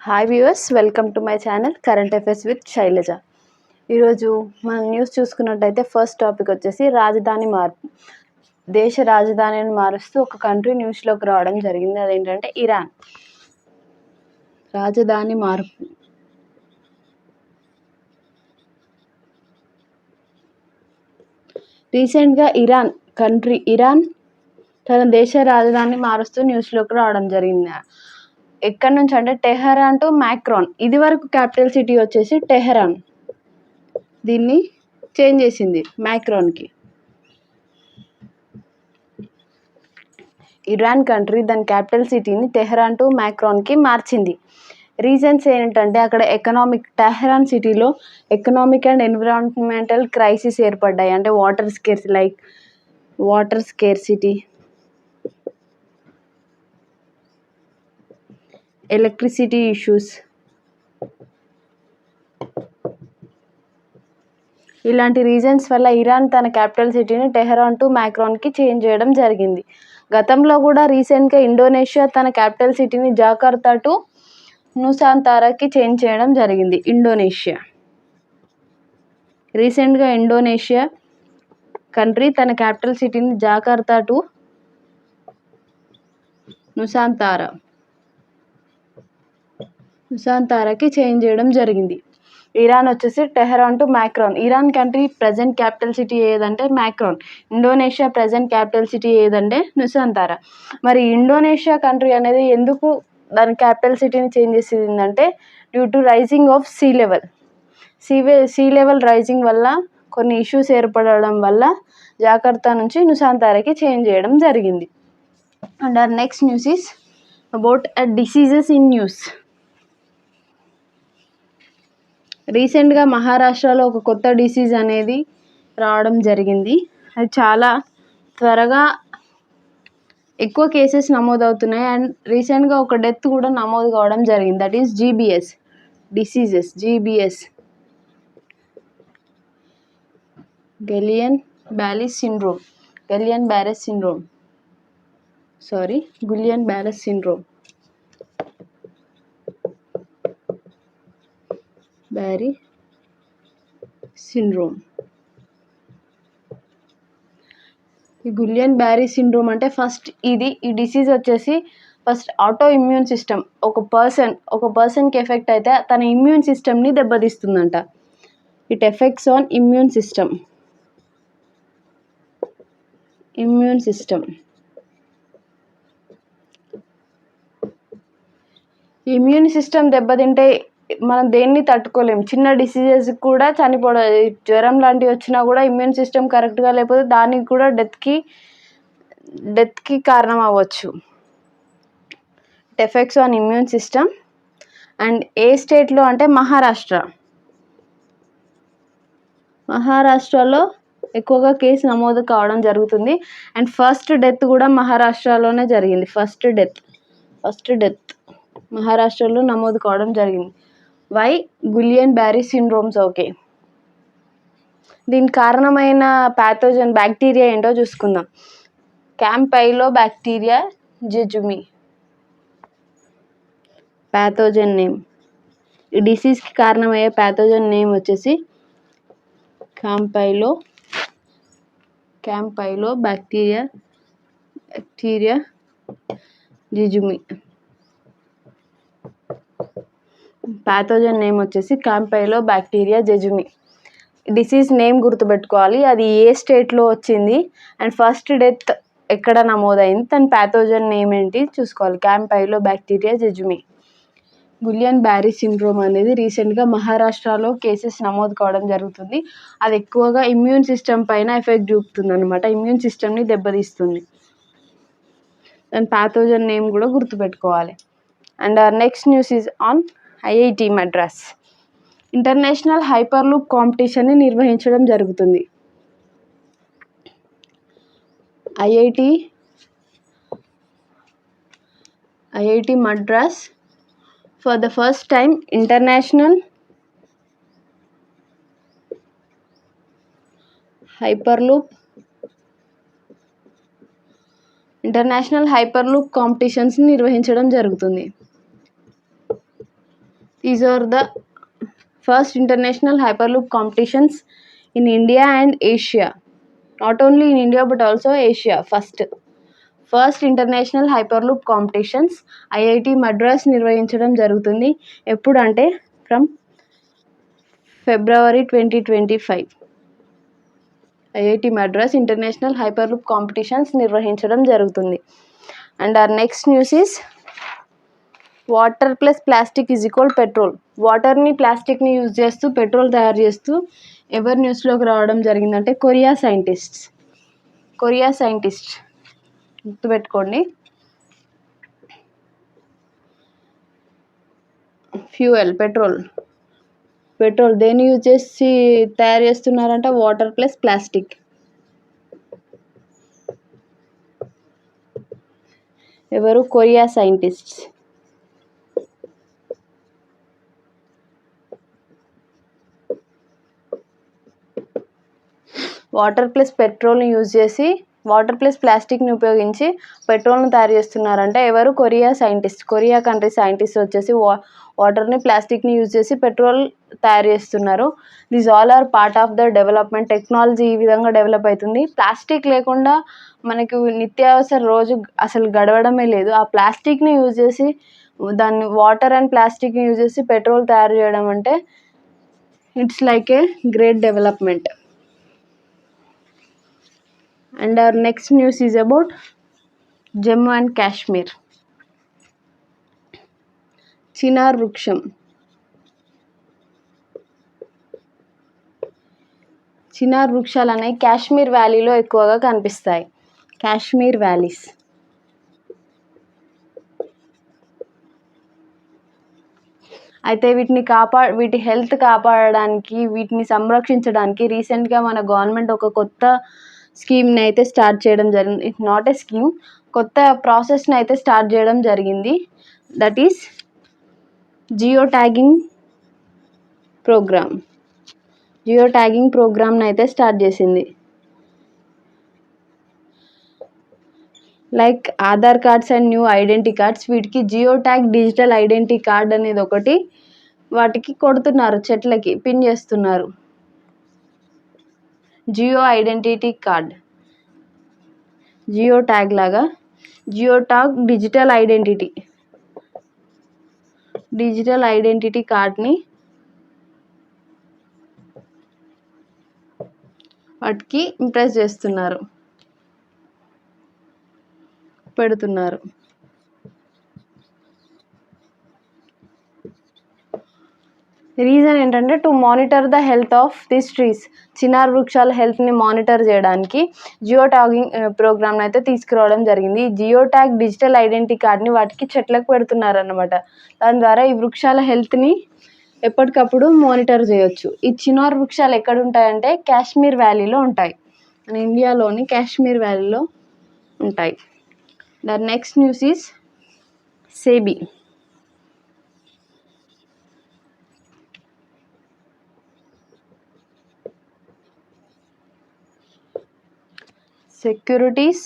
Hi viewers, welcome to my channel current affairs with Shailaja. ఈరోజు మనం news చూసుకున్నట్టయితే first topic వచ్చేసి రాజధాని మార్పు. దేశ రాజధానిని మారుస్తూ ఒక కంట్రీ న్యూస్లోకి రావడం జరిగింది. అదేంటంటే ఇరాన్. రాజధాని మార్పు. రీసెంట్గా ఇరాన్ తన దేశ రాజధాని మారుస్తూ న్యూస్లోకి రావడం జరిగింది. ఎక్కడి నుంచి అంటే టెహరాన్ టు మ్యాక్రాన్. ఇది వరకు క్యాపిటల్ సిటీ వచ్చేసి టెహరాన్, దీన్ని చేంజ్ చేసింది మ్యాక్రాన్కి. ఇరాన్ కంట్రీ దాని క్యాపిటల్ సిటీని టెహరాన్ టు మ్యాక్రాన్కి మార్చింది. రీజన్స్ ఏంటంటే అక్కడ టెహరాన్ సిటీలో ఎకనామిక్ అండ్ ఎన్విరాన్మెంటల్ క్రైసిస్ ఏర్పడ్డాయి. అంటే వాటర్ స్కేర్సిటీ, ఎలక్ట్రిసిటీ ఇష్యూస్, ఇలాంటి రీజన్స్ వల్ల ఇరాన్ తన క్యాపిటల్ సిటీని టెహరాన్ టు మ్యాక్రాన్కి చేంజ్ చేయడం జరిగింది. గతంలో కూడా రీసెంట్గా ఇండోనేషియా తన క్యాపిటల్ సిటీని జకార్తా టు నుసాంతారాకి చేంజ్ చేయడం జరిగింది. రీసెంట్గా ఇండోనేషియా కంట్రీ తన క్యాపిటల్ సిటీని జకార్తా టు నుసాంతారాకి చేంజ్ చేయడం జరిగింది. ఇరాన్ వచ్చేసి Tehran to Makran. Iran country present capital city ఏదంటే Makran. Indonesia present capital city ఏదంటే నుసాంతారా. మరి ఇండోనేషియా కంట్రీ అనేది ఎందుకు దాని క్యాపిటల్ సిటీని చేంజ్ చేసిందంటే due to rising of sea level rising వల్ల కొన్ని ఇష్యూస్ ఏర్పడడం వల్ల జకార్తా నుంచి నుసాంతారాకి చేంజ్ చేయడం జరిగింది. And our next news is about diseases in news. రీసెంట్గా మహారాష్ట్రలో ఒక కొత్త డిసీజ్ అనేది రావడం జరిగింది. అది చాలా త్వరగా ఎక్కువ కేసెస్ నమోదవుతున్నాయి. అండ్ రీసెంట్గా ఒక డెత్ కూడా నమోదు కావడం జరిగింది. That is GBS, Guillain Barre syndrome. ఈ గుయిలియన్ బ్యారే సిండ్రోమ్ అంటే ఈ డిసీజ్ వచ్చేసి ఆటో ఇమ్యూన్ సిస్టమ్. ఒక పర్సన్కి ఎఫెక్ట్ అయితే తన ఇమ్యూన్ సిస్టమ్ని దెబ్బతీస్తుందంట. It effects on immune system. Immune system దెబ్బతింటే మనం దేన్ని తట్టుకోలేము. చిన్న డిసీజెస్ కూడా చనిపోవడం, జ్వరం లాంటివి వచ్చినా కూడా ఇమ్యూన్ సిస్టమ్ కరెక్ట్గా లేకపోతే దానికి కూడా డెత్కి కారణం అవ్వచ్చు. It effects on immune system. And ఏ స్టేట్లో అంటే మహారాష్ట్రలో ఎక్కువగా కేసు నమోదు కావడం జరుగుతుంది. అండ్ ఫస్ట్ డెత్ కూడా మహారాష్ట్రలోనే జరిగింది. ఫస్ట్ డెత్ మహారాష్ట్రలో నమోదు కావడం జరిగింది. Why Guillain Barre syndromes. Okay, దీనికి కారణమైన బ్యాక్టీరియా ఏంటో చూసుకుందాం. Campylobacter jejuni pathogen name. ఈ డిసీజ్కి కారణమయ్యే ప్యాథోజన్ నేమ్ వచ్చేసి క్యాంపైలోబాక్టీరియా జెజుమి. ప్యాథోజన్ నేమ్ వచ్చేసి క్యాంపైలోబాక్టీరియా జెజుమి. డిసీజ్ నేమ్ గుర్తుపెట్టుకోవాలి, అది ఏ స్టేట్లో వచ్చింది అండ్ ఫస్ట్ డెత్ ఎక్కడ నమోదైంది, తన ప్యాథోజన్ నేమ్ ఏంటి చూసుకోవాలి. క్యాంపైలోబాక్టీరియా జెజుమి. గుయిలియన్ బ్యారే సిండ్రోమ్ అనేది రీసెంట్గా మహారాష్ట్రలో కేసెస్ నమోదు కావడం జరుగుతుంది. అది ఎక్కువగా ఇమ్యూన్ సిస్టమ్ పైన ఎఫెక్ట్ చూపుతుంది అనమాట. ఇమ్యూన్ సిస్టమ్ని దెబ్బతీస్తుంది. దాని ప్యాథోజన్ నేమ్ కూడా గుర్తుపెట్టుకోవాలి. And our next news is on IIT Madras. International hyperloop కాంపిటీషన్ని నిర్వహించడం జరుగుతుంది. IIT Madras for the first time international hyperloop కాంపిటీషన్స్ని నిర్వహించడం జరుగుతుంది. These are the first international Hyperloop competitions in India and Asia. Not only in India but also Asia. First international hyperloop competitions IIT Madras నిర్వహించడం జరుగుతుంది. ఎప్పుడంటే from February 2025 IIT Madras international hyperloop competitions నిర్వహించడం జరుగుతుంది. And our next news is water plus plastic is equal petrol. వాటర్ని ప్లాస్టిక్ని use చేస్తూ petrol తయారు చేస్తూ ఎవరు న్యూస్లోకి రావడం జరిగిందంటే కొరియా సైంటిస్ట్ గుర్తుపెట్టుకోండి. ఫ్యూయల్ పెట్రోల్ దేన్ని యూజ్ చేసి తయారు చేస్తున్నారంట వాటర్ ప్లస్ ప్లాస్టిక్. ఎవరు? Korea scientists. వాటర్ ప్లస్ పెట్రోల్ని యూజ్ చేసి వాటర్ ప్లస్ ప్లాస్టిక్ని ఉపయోగించి పెట్రోల్ను తయారు చేస్తున్నారంటే ఎవరు? కొరియా కంట్రీ సైంటిస్ట్ వచ్చేసి వాటర్ని ప్లాస్టిక్ని యూజ్ చేసి పెట్రోల్ తయారు చేస్తున్నారు. These all are part of the development. Technology ఈ విధంగా డెవలప్ అవుతుంది. ప్లాస్టిక్ లేకుండా మనకు నిత్యావసర రోజు అసలు గడవడమే లేదు. ఆ ప్లాస్టిక్ని యూజ్ చేసి దాన్ని వాటర్ అండ్ ప్లాస్టిక్ని యూజ్ చేసి పెట్రోల్ తయారు చేయడం అంటే it's like a great development. And our next news is about Jammu and Kashmir. Chinar వృక్షం. చినార్ వృక్షాలు అనేవి కాశ్మీర్ వ్యాలీలో ఎక్కువగా కనిపిస్తాయి. కాశ్మీర్ వ్యాలీస్. అయితే వీటి హెల్త్ కాపాడడానికి వీటిని సంరక్షించడానికి రీసెంట్గా మన గవర్నమెంట్ ఒక కొత్త స్కీమ్ని అయితే స్టార్ట్ చేయడం జరిగింది. ఇట్ నాట్ ఏ స్కీమ్, కొత్త ప్రాసెస్ని అయితే స్టార్ట్ చేయడం జరిగింది. దట్ ఈస్ జియో ట్యాగింగ్ ప్రోగ్రామ్ని అయితే స్టార్ట్ చేసింది. Like Aadhaar cards and new identity cards, వీటికి geo tag digital identity card అనేది ఒకటి వాటికి కొడుతున్నారు, చెట్లకి పిన్ చేస్తున్నారు. Geo identity card, geo tag లాగా జియో ట్యాగ్ డిజిటల్ ఐడెంటిటీ కార్డ్ని వాటికి ఇంప్రెస్ చేస్తున్నారు, పెడుతున్నారు. రీజన్ ఏంటంటే to monitor the health of this trees. Chinar వృక్షాల హెల్త్ని మానిటర్ చేయడానికి జియో ట్యాగింగ్ ప్రోగ్రామ్ని అయితే తీసుకురావడం జరిగింది. ఈ జియో ట్యాగ్ డిజిటల్ ఐడెంటిటీ కార్డ్ని వాటికి చెట్లకు పెడుతున్నారు అన్నమాట. దాని ద్వారా ఈ వృక్షాల హెల్త్ని ఎప్పటికప్పుడు మానిటర్ చేయొచ్చు. ఈ చినార్ వృక్షాలు ఎక్కడ ఉంటాయంటే కాశ్మీర్ వ్యాలీలో ఉంటాయి. మన ఇండియాలోని కాశ్మీర్ వ్యాలీలో ఉంటాయి. The next news is సేబీ. Securities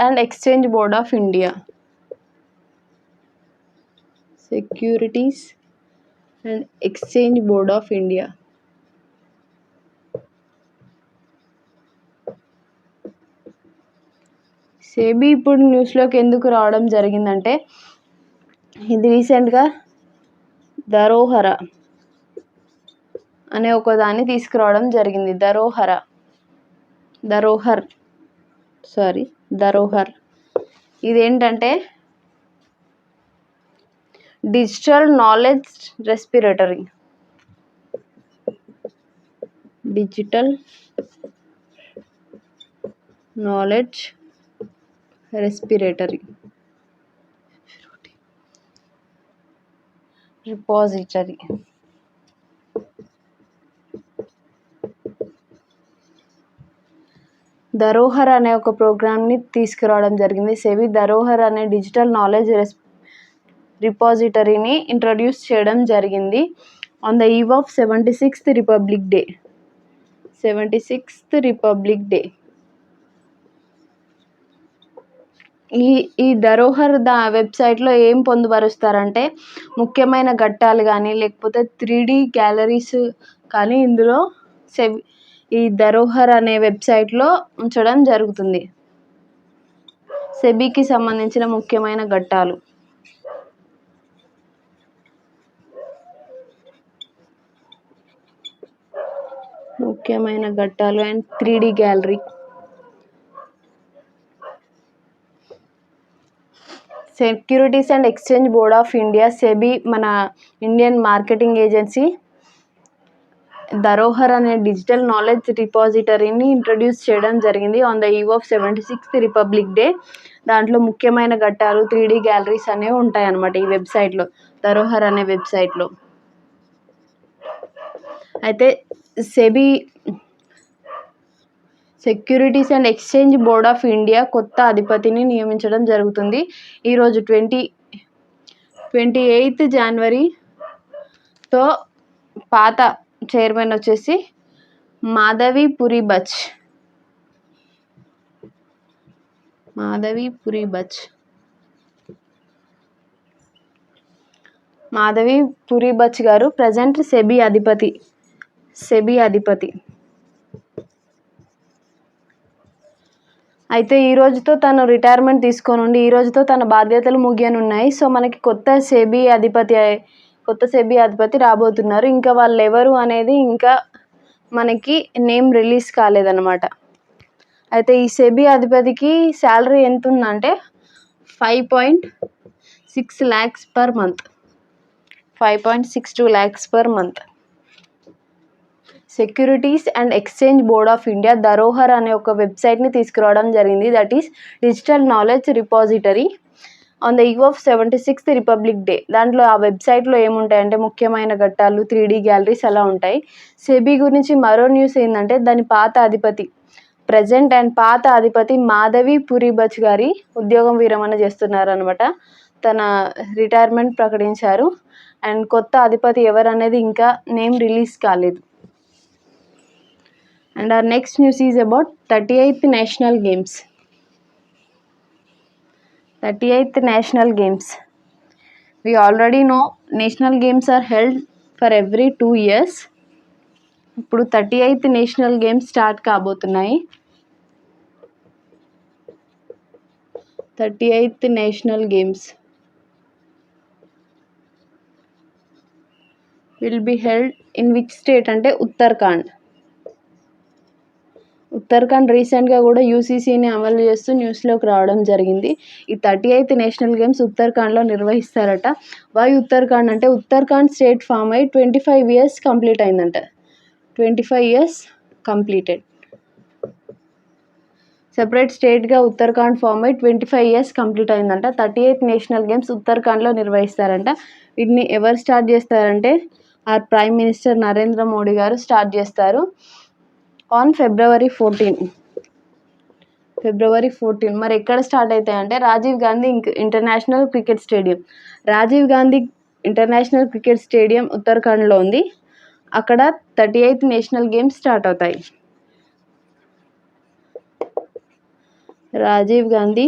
and Exchange Board of India. Securities and Exchange Board of India. సేబీ ఇప్పుడు న్యూస్లోకి ఎందుకు రావడం జరిగిందంటే ఇది రీసెంట్గా ధరోహర అనే ఒక దాన్ని తీసుకురావడం జరిగింది. ధరోహర్ ఇదేంటంటే digital knowledge respiratory. Repository. Dharohar అనే ఒక ప్రోగ్రామ్ని తీసుకురావడం జరిగింది. సెబీ ధరోహర్ అనే డిజిటల్ నాలెడ్జ్ రిపాజిటరీని ఇంట్రడ్యూస్ చేయడం జరిగింది on the eve of 76th republic day. ఈ ధరోహర్ వెబ్సైట్లో ఏం పొందుపరుస్తారంటే ముఖ్యమైన ఘట్టాలు కానీ లేకపోతే 3D గ్యాలరీస్ కానీ ఇందులో ఈ ధరోహర్ అనే వెబ్సైట్లో ఉంచడం జరుగుతుంది. సెబీకి సంబంధించిన ముఖ్యమైన ఘట్టాలు and 3D gallery. Securities and exchange board of India SEBI మన ఇండియన్ మార్కెటింగ్ ఏజెన్సీ ధరోహర్ అనే డిజిటల్ నాలెడ్జ్ రిపాజిటరీని ఇంట్రడ్యూస్ చేయడం జరిగింది on the eve of 76th republic day. దాంట్లో ముఖ్యమైన ఘట్టాలు 3D గ్యాలరీస్ అనేవి ఉంటాయి అన్నమాట ఈ వెబ్సైట్లో, ధరోహర్ అనే వెబ్సైట్లో. అయితే SEBI securities and exchange board of India కొత్త అధిపతిని నియమించడం జరుగుతుంది. ఈరోజు 28th జనవరితో పాత చైర్మన్ వచ్చేసి మాధవి పూరిబచ్ గారు ప్రజెంట్ సెబీ అధిపతి. అయితే ఈ రోజుతో తను రిటైర్మెంట్ తీసుకొని ఈ రోజుతో తన బాధ్యతలు ముగియనున్నాయి. సో మనకి కొత్త సెబీ అధిపతి రాబోతున్నారు. ఇంకా వాళ్ళు ఎవరు అనేది ఇంకా మనకి నేమ్ రిలీజ్ కాలేదన్నమాట. అయితే ఈ సెబీ అధిపతికి శాలరీ ఎంత ఉందంటే 5.6 lakhs per month. 5.62 lakhs per month. Securities and exchange board of India Dharohar అనే ఒక వెబ్సైట్ని తీసుకురావడం జరిగింది. That is digital knowledge repository on the eve of 76th republic day. దాంట్లో ఆ వెబ్సైట్లో ఏముంటాయంటే ముఖ్యమైన ఘట్టాలు 3D గ్యాలరీస్ అలా ఉంటాయి. సెబీ గురించి మరో న్యూస్ ఏంటంటే దాని పాత అధిపతి మాధవి పూరిబచ్ గారి ఉద్యోగం విరమణ చేస్తున్నారు అనమాట. తన రిటైర్మెంట్ ప్రకటించారు. అండ్ కొత్త అధిపతి ఎవరు అనేది ఇంకా నేమ్ రిలీజ్ కాలేదు. And our next news is about 38th National Games. 38th National Games. We already know National Games are held for every 2 years. ఇప్పుడు 38th National Games స్టార్ట్ కాబోతున్నాయి. 38th National Games will be held in which state అంటే ఉత్తరాఖండ్ రీసెంట్గా కూడా యూసీసీని అమలు చేస్తూ న్యూస్లోకి రావడం జరిగింది. ఈ 38th నేషనల్ గేమ్స్ ఉత్తరాఖండ్లో నిర్వహిస్తారట. వై ఉత్తరాఖండ్ అంటే ఉత్తరాఖండ్ స్టేట్ ఫామ్ అయ్యి 25 years కంప్లీట్ అయిందంట. 25 years కంప్లీటెడ్. సెపరేట్ స్టేట్గా ఉత్తరాఖండ్ ఫామ్ అయ్యి 25 years కంప్లీట్ అయిందంట. 38th నేషనల్ గేమ్స్ ఉత్తరాఖండ్లో నిర్వహిస్తారంట. వీటిని ఎవరు స్టార్ట్ చేస్తారంటే our prime minister Narendra Modi garu start చేస్తారు ఆన్ February 14. మరి ఎక్కడ స్టార్ట్ అవుతాయంటే Rajiv Gandhi international cricket stadium. Rajiv Gandhi international cricket stadium ఉత్తరాఖండ్లో ఉంది. అక్కడ 38th నేషనల్ గేమ్స్ స్టార్ట్ అవుతాయి. Rajiv Gandhi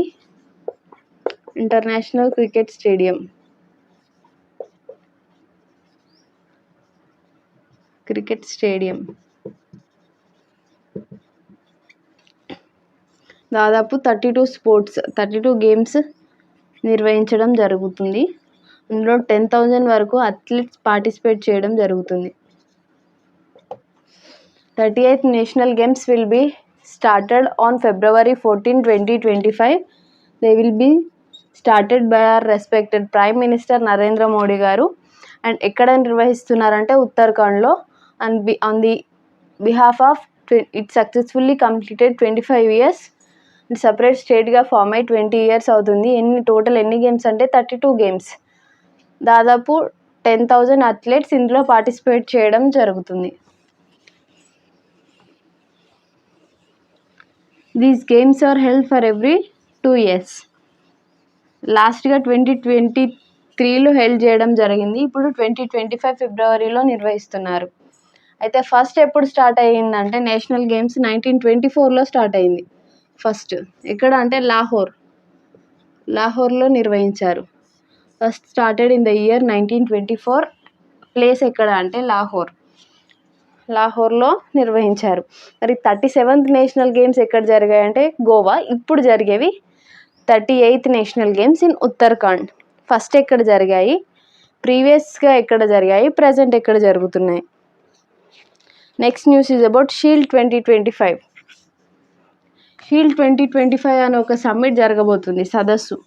international cricket stadium దాదాపు 32 గేమ్స్ నిర్వహించడం జరుగుతుంది. ఇందులో 10,000 వరకు అథ్లెట్స్ పార్టిసిపేట్ చేయడం జరుగుతుంది. 38th national games will be started on February 14, 2025. They will be started by our respected prime minister Narendra Modi garu. And ఎక్కడ నిర్వహిస్తున్నారంటే ఉత్తరాఖండ్లో. And on the behalf of it successfully completed 25 years. Separate స్టేట్గా ఫామ్ అయ్యి 20 years అవుతుంది. Total ఎన్ని games అంటే 32 games. దాదాపు 10,000 athletes ఇందులో పార్టిసిపేట్ చేయడం జరుగుతుంది. These games are held for every 2 years. లాస్ట్గా 2023లో హెల్డ్ చేయడం జరిగింది. ఇప్పుడు 2025 ఫిబ్రవరిలో నిర్వహిస్తున్నారు. అయితే ఫస్ట్ ఎప్పుడు స్టార్ట్ అయ్యిందంటే నేషనల్ గేమ్స్ 1924లో స్టార్ట్ అయింది. ఫస్ట్ ఎక్కడ అంటే లాహోర్ లాహోర్లో నిర్వహించారు. First started in the year 1924. Place ఎక్కడ అంటే లాహోర్లో నిర్వహించారు. మరి 37th నేషనల్ గేమ్స్ ఎక్కడ జరిగాయంటే గోవా. ఇప్పుడు జరిగేవి 38th national games in Uttarakhand. First ఎక్కడ జరిగాయి, ప్రీవియస్గా ఎక్కడ జరిగాయి, ప్రజెంట్ ఎక్కడ జరుగుతున్నాయి. Next news is about shield 2025. Shield 2025 అనే ఒక సమ్మిట్ జరగబోతుంది, సదస్సు.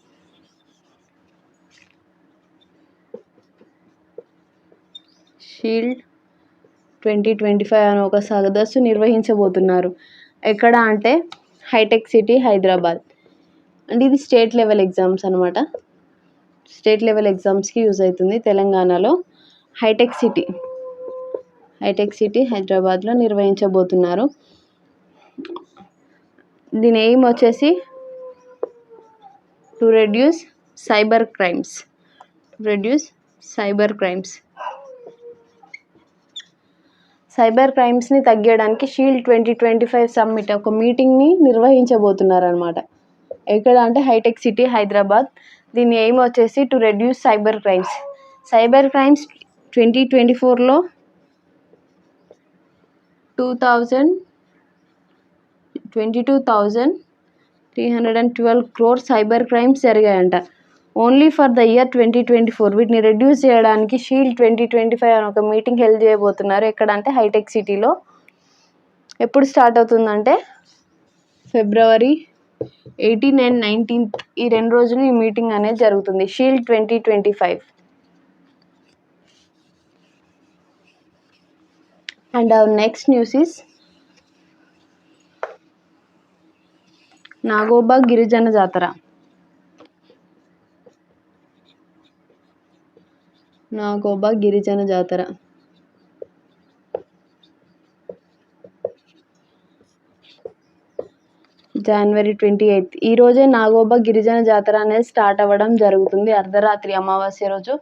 షీల్డ్ 2025 అనే ఒక సదస్సు నిర్వహించబోతున్నారు. ఎక్కడ అంటే హైటెక్ సిటీ, హైదరాబాద్. అండ్ ఇది స్టేట్ లెవెల్ ఎగ్జామ్స్ అనమాట. స్టేట్ లెవెల్ ఎగ్జామ్స్కి యూజ్ అవుతుంది. తెలంగాణలో హైటెక్ సిటీ హైదరాబాద్లో నిర్వహించబోతున్నారు. దీని ఎయిమ్ వచ్చేసి టు రెడ్యూస్ సైబర్ క్రైమ్స్ని తగ్గించడానికి షీల్డ్ 2025 సమ్మిట్ ఒక మీటింగ్ని నిర్వహించబోతున్నారు అనమాట. ఎక్కడ అంటే హైటెక్ సిటీ, హైదరాబాద్. దీని ఎయిమ్ వచ్చేసి టు రెడ్యూస్ సైబర్ క్రైమ్స్ 2024లో 22,312 crore సైబర్ క్రైమ్స్ జరిగాయంట. Only for the year 2024. వీటిని రెడ్యూస్ చేయడానికి షీల్డ్ 2025 అని ఒక మీటింగ్ హెల్డ్ చేయబోతున్నారు. ఎక్కడ అంటే హైటెక్ సిటీలో. ఎప్పుడు స్టార్ట్ అవుతుందంటే February 18 and 19th, ఈ 2 రోజులు ఈ మీటింగ్ అనేది జరుగుతుంది. Shield 2025. And our next news is Nagoba గిరిజన జాతర. January 28. ఈ రోజే నాగోబా గిరిజన జాతర అనేది స్టార్ట్ అవ్వడం జరుగుతుంది. అర్ధరాత్రి అమావాస్య రోజు,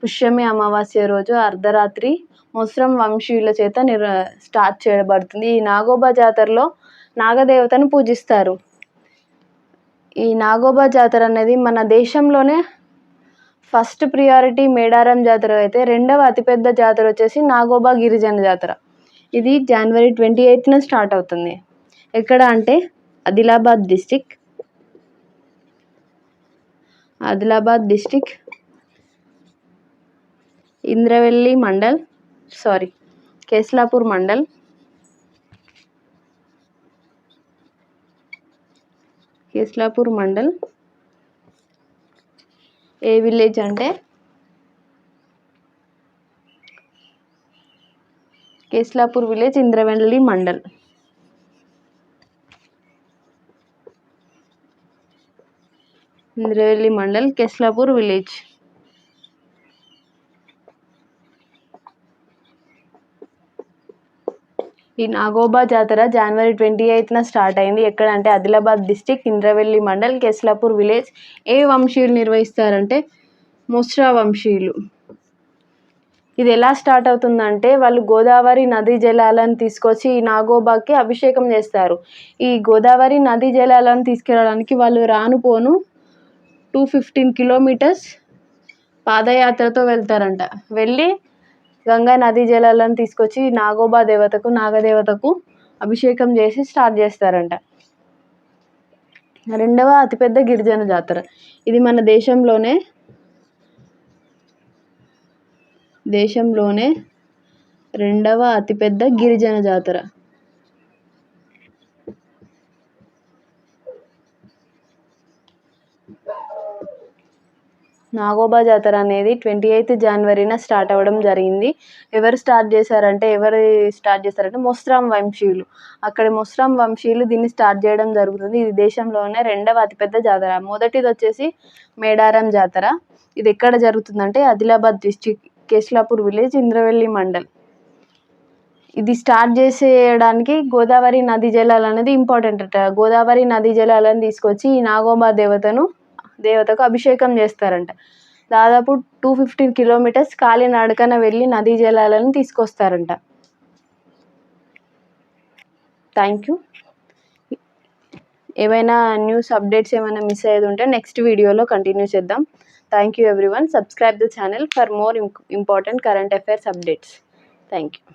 పుష్యమి అమావాస్య రోజు అర్ధరాత్రి మొస్రం వంశీయుల చేత స్టార్ట్ చేయబడుతుంది. ఈ నాగోబా జాతరలో నాగదేవతను పూజిస్తారు. ఈ నాగోబా జాతర అనేది మన దేశంలోనే ఫస్ట్ ప్రియారిటీ మేడారం జాతర అయితే, రెండవ అతిపెద్ద జాతర వచ్చేసి నాగోబా గిరిజన జాతర. ఇది January 28న స్టార్ట్ అవుతుంది. ఎక్కడ అంటే ఆదిలాబాద్ డిస్టిక్ ఇంద్రవెల్లి మండల్, కేస్లాపూర్ మండల్. ఏ విలేజ్ అంటే కేస్లాపూర్ విలేజ్, ఇంద్రవెల్లి మండల్. కేస్లాపూర్ విలేజ్. ఈ నాగోబా జాతర January 28న స్టార్ట్ అయింది. ఎక్కడ అంటే ఆదిలాబాద్ డిస్టిక్, ఇంద్రవెల్లి మండల్, కేస్లాపూర్ విలేజ్. ఏ వంశీయులు నిర్వహిస్తారంటే మొస్రా వంశీయులు. ఇది ఎలా స్టార్ట్ అవుతుందంటే, వాళ్ళు గోదావరి నదీ జలాలను తీసుకొచ్చి ఈ నాగోబాకి అభిషేకం చేస్తారు. ఈ గోదావరి నదీ జలాలను తీసుకెళ్ళడానికి వాళ్ళు రానుపోను 215 కిలోమీటర్స్ పాదయాత్రతో వెళ్తారంట. వెళ్ళి గంగా నదీ జలాలను తీసుకొచ్చి నాగోబా నాగదేవతకు అభిషేకం చేసి స్టార్ట్ చేస్తారంట. రెండవ అతిపెద్ద గిరిజన జాతర. ఇది మన దేశంలోనే రెండవ అతిపెద్ద గిరిజన జాతర. నాగోబా జాతర అనేది 28th Januaryన స్టార్ట్ అవ్వడం జరిగింది. ఎవరు స్టార్ట్ చేశారంటే మొస్రాం వంశీయులు. అక్కడ మొస్రాం వంశీయులు దీన్ని స్టార్ట్ చేయడం జరుగుతుంది. ఇది దేశంలోనే రెండవ అతిపెద్ద జాతర. మొదటిది వచ్చేసి మేడారం జాతర. ఇది ఎక్కడ జరుగుతుందంటే ఆదిలాబాద్ డిస్టిక్, కేస్లాపూర్ విలేజ్, ఇంద్రవెల్లి మండల్. ఇది స్టార్ట్ చేసేయడానికి గోదావరి నదీ జలాలు అనేది ఇంపార్టెంట్ అట. గోదావరి నదీ జలాలను తీసుకొచ్చి ఈ నాగోబా దేవతకు అభిషేకం చేస్తారంట. దాదాపు 215 కిలోమీటర్స్ కాలినడకన వెళ్ళి నదీ జలాలను తీసుకొస్తారంట. Thank you. ఏమైనా న్యూస్ అప్డేట్స్ ఏమైనా మిస్ అయ్యేది ఉంటే నెక్స్ట్ వీడియోలో కంటిన్యూ చేద్దాం. Thank you everyone. Subscribe the channel for more important current affairs updates. Thank you.